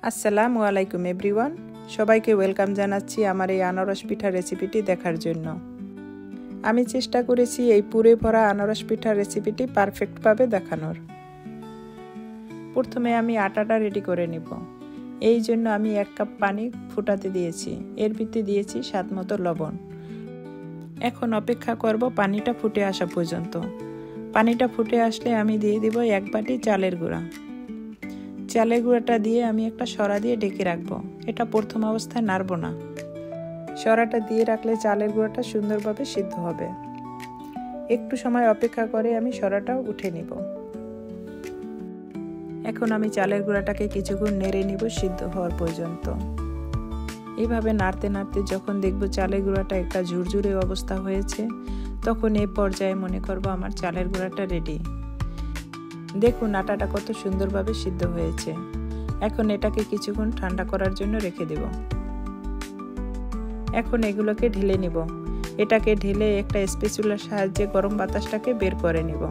আসসালামু আলাইকুম এভরিওয়ান, সবাইকে ওয়েলকাম জানাচ্ছি আমার এই আনারস পিঠা রেসিপিটি দেখার জন্য। আমি চেষ্টা করেছি এই পুরে ভরা আনারস পিঠা রেসিপিটি পারফেক্টভাবে দেখানোর। প্রথমে আমি আটাটা রেডি করে নেব। এই জন্য আমি 1 কাপ পানি ফুটাতে দিয়েছি, এর ভিতরে দিয়েছি স্বাদমতো লবণ। এখন অপেক্ষা করব পানিটা ফুটে আসা পর্যন্ত। পানিটা ফুটে আসলে আমি দিয়ে দিব 1 বাটি চালের গুঁড়া। চালের গুঁড়াটা দিয়ে আমি একটা সরা দিয়ে ঢেকে রাখবো। এটা প্রথম অবস্থায় নাড়ব না, সরাটা দিয়ে রাখলে চালের গুঁড়াটা সুন্দরভাবে সিদ্ধ হবে। একটু সময় অপেক্ষা করে আমি সরাটা উঠে নিব। এখন আমি চালের গুঁড়াটাকে কিছুক্ষণ নেড়ে নিব সিদ্ধ হওয়ার পর্যন্ত। এইভাবে নাড়তে নাড়তে যখন দেখব চালের গুঁড়াটা একটা ঝুরঝুরে অবস্থা হয়েছে, তখন এই পর্যায়ে মনে করব আমার চালের গুঁড়াটা রেডি। দেখুন আটাটা কত সুন্দরভাবে সিদ্ধ হয়েছে। এখন এটাকে কিছুক্ষণ ঠান্ডা করার জন্য রেখে দেব। এখন এগুলোকে ঢেলে নিব। এটাকে ঢেলে একটা স্প্যাচুলার সাহায্যে গরম বাতাসটাকে বের করে নিব,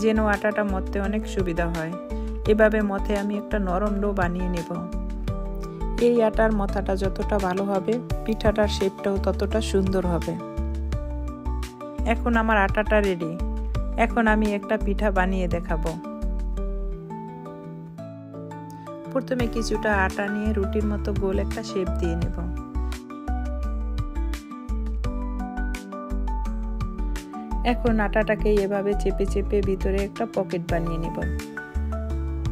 যেন আটাটা মথতে অনেক সুবিধা হয়। এভাবে মথে আমি একটা নরম ডো বানিয়ে নেব। এই আটার মথাটা যতটা ভালো হবে, পিঠাটার শেপটাও ততটা সুন্দর হবে। এখন আমার আটাটা রেডি। এখন আমি একটা পিঠা বানিয়ে দেখাবো। প্রথমে কিছুটা আটা নিয়ে রুটির মতো গোল একটা শেপ দিয়ে নেব। এখন আটাটাকে এভাবে চেপে চেপে ভিতরে একটা পকেট বানিয়ে নেব।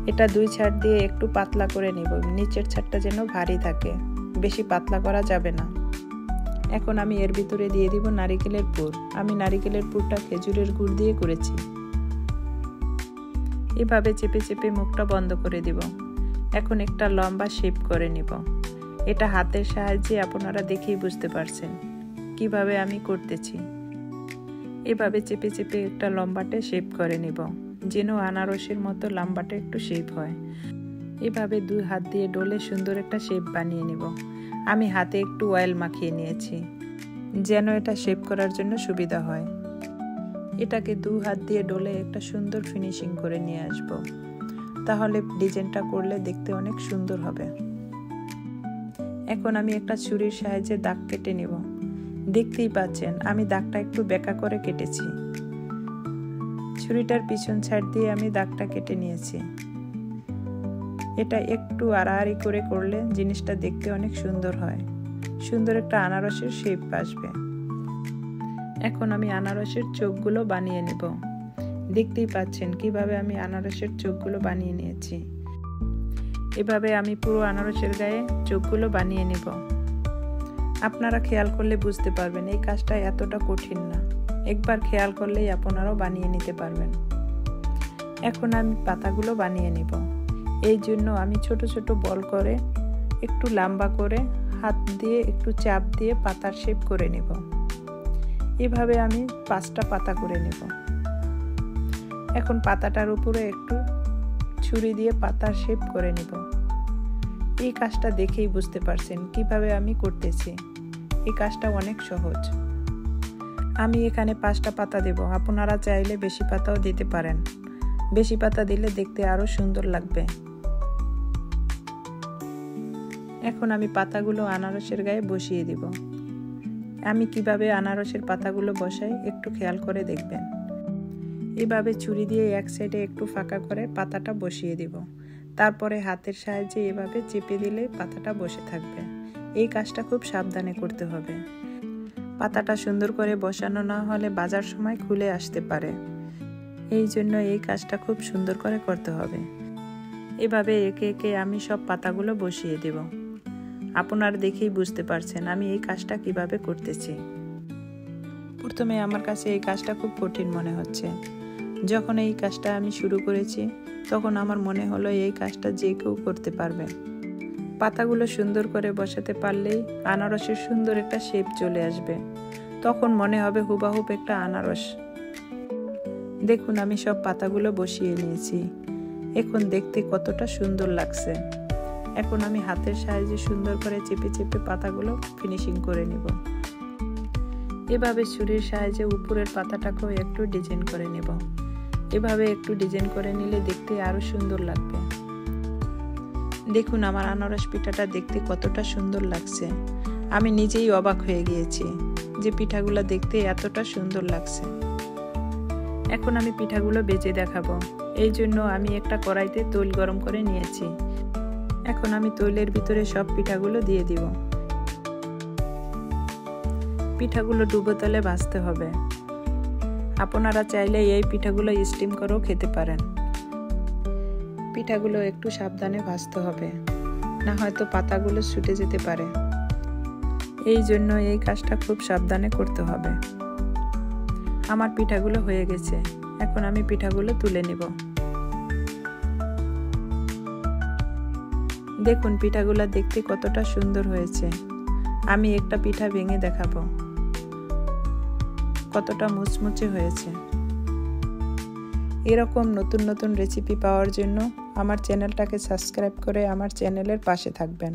এটা 2 ছাড় দিয়ে একটু পাতলা করে নেব, নিচের ছাড়টা যেন ভারী থাকে, বেশি পাতলা করা যাবে না। এখন আমি এর ভিতরে দিয়ে দিব নারিকেলের পুর। আমি নারিকেলের পুরটা খেজুরের গুড় দিয়ে করেছি। এভাবে চেপে চেপে মুখটা বন্ধ করে দিব। এখন একটা লম্বা শেপ করে নিব। এটা হাতের সাহায্যে আপনারা দেখেই বুঝতে পারছেন কিভাবে আমি করতেছি। এভাবে চেপে চেপে একটা লম্বাটে শেপ করে নিব, যেন আনারসের মতো লম্বাটে একটু শেপ হয়। এভাবে 2 হাত দিয়ে ডলে সুন্দর একটা শেপ বানিয়ে নিব। আমি হাতে একটু অয়েল মাখিয়ে নিয়েছি, যেন এটা শেপ করার জন্য সুবিধা হয়। এটাকে 2 হাত দিয়ে ডলে একটা সুন্দর ফিনিশিং করে নিয়ে আসব। তাহলে ডিজাইনটা করলে দেখতে অনেক সুন্দর হবে। এখন আমি একটা ছুরির সাহায্যে দাগ কেটে নেব। দেখতেই পাচ্ছেন আমি দাগটা একটু বেঁকা করে কেটেছি। ছুরিটার পিছন সাইড দিয়ে আমি দাগটা কেটে নিয়েছি। এটা একটু আড়াআড়ি করে করলে জিনিসটা দেখতে অনেক সুন্দর হয়, সুন্দর একটা আনারসের শেপ আসবে। এখন আমি আনারসের চোখগুলো বানিয়ে নেব। দেখতেই পাচ্ছেন কিভাবে আমি আনারসের চোখগুলো বানিয়ে নিয়েছি। এভাবে আমি পুরো আনারসের গায়ে চোখগুলো বানিয়ে নেব। আপনারা খেয়াল করলে বুঝতে পারবেন এই কাজটা এতটা কঠিন না। একবার খেয়াল করলেই আপনারাও বানিয়ে নিতে পারবেন। এখন আমি পাতাগুলো বানিয়ে নেব। এই জন্য আমি ছোট ছোট বল করে একটু লম্বা করে হাত দিয়ে একটু চাপ দিয়ে পাতার শেপ করে নেব। এভাবে আমি 5টা পাতা করে নেব। এখন পাতাটার উপরে একটু ছুরি দিয়ে পাতার শেপ করে নেব। এই কাজটা দেখেই বুঝতে পারছেন কিভাবে আমি করতেছি। এই কাজটা অনেক সহজ। আমি এখানে 5টা পাতা দেব। আপনারা চাইলে বেশি পাতাও দিতে পারেন। বেশি পাতা দিলে দেখতে আরো সুন্দর লাগবে। এখন আমি পাতাগুলো আনারসের গায়ে বসিয়ে দিব। আমি কিভাবে আনারসের পাতাগুলো বসাই একটু খেয়াল করে দেখবেন। এভাবে ছুরি দিয়ে এক সাইডে একটু ফাঁকা করে পাতাটা বসিয়ে দিব। তারপরে হাতের সাহায্যে এভাবে চেপে দিলে পাতাটা বসে থাকবে। এই কাজটা খুব সাবধানে করতে হবে। পাতাটা সুন্দর করে বসানো না হলে বাজার সময় খুলে আসতে পারে। এই জন্য এই কাজটা খুব সুন্দর করে করতে হবে। এভাবে একে একে আমি সব পাতাগুলো বসিয়ে দেব। আপনারা দেখেই বুঝতে পারছেন আমি এই কাজটা কিভাবে করতেছি। প্রথমে আমার কাছে এই কাজটা খুব কঠিন মনে হচ্ছে। যখন এই কাজটা আমি শুরু করেছি, তখন আমার মনে হলো এই কাজটা যে কেউ করতে পারবে। পাতাগুলো সুন্দর করে বসাতে পারলেই আনারসের সুন্দর একটা শেপ চলে আসবে। তখন মনে হবে হুবাহুব একটা আনারস। দেখুন আমি সব পাতাগুলো বসিয়ে নিয়েছি। এখন দেখতে কতটা সুন্দর লাগছে। এখন আমি হাতের সাহায্যে সুন্দর করে চেপে চেপে পাতাগুলো ফিনিশিং করে নিব। এভাবে ছুরির সাহায্যে উপরের পাতাটাকেও একটু ডিজাইন করে নেব। এভাবে একটু ডিজাইন করে নিলে দেখতে আরো সুন্দর লাগবে। দেখুন আমার আনারস পিঠাটা দেখতে কতটা সুন্দর লাগছে। আমি নিজেই অবাক হয়ে গিয়েছি যে পিঠাগুলো দেখতে এতটা সুন্দর লাগছে। এখন আমি পিঠাগুলো ভেজে দেখাবো। এই জন্য আমি একটা কড়াইতে তেল গরম করে নিয়েছি। এখন আমি তেলের ভিতরে সব পিঠাগুলো দিয়ে দিব। পিঠাগুলো ডুবো তেলে ভাজতে হবে। আপনারা চাইলে এই পিঠাগুলো স্টিম করেও খেতে পারেন। পিঠাগুলো একটু সাবধানে ভাজতে হবে, না হয়তো পাতাগুলো ছুটে যেতে পারে। এই জন্য এই কাজটা খুব সাবধানে করতে হবে। আমার পিঠাগুলো হয়ে গেছে। এখন আমি পিঠাগুলো তুলে নিব। দেখুন পিঠাগুলো দেখতে কতটা সুন্দর হয়েছে। আমি একটা পিঠা ভেঙে দেখাবো কতটা মুচমুচে হয়েছে। এরকম নতুন নতুন রেসিপি পাওয়ার জন্য আমার চ্যানেলটাকে সাবস্ক্রাইব করে আমার চ্যানেলের পাশে থাকবেন।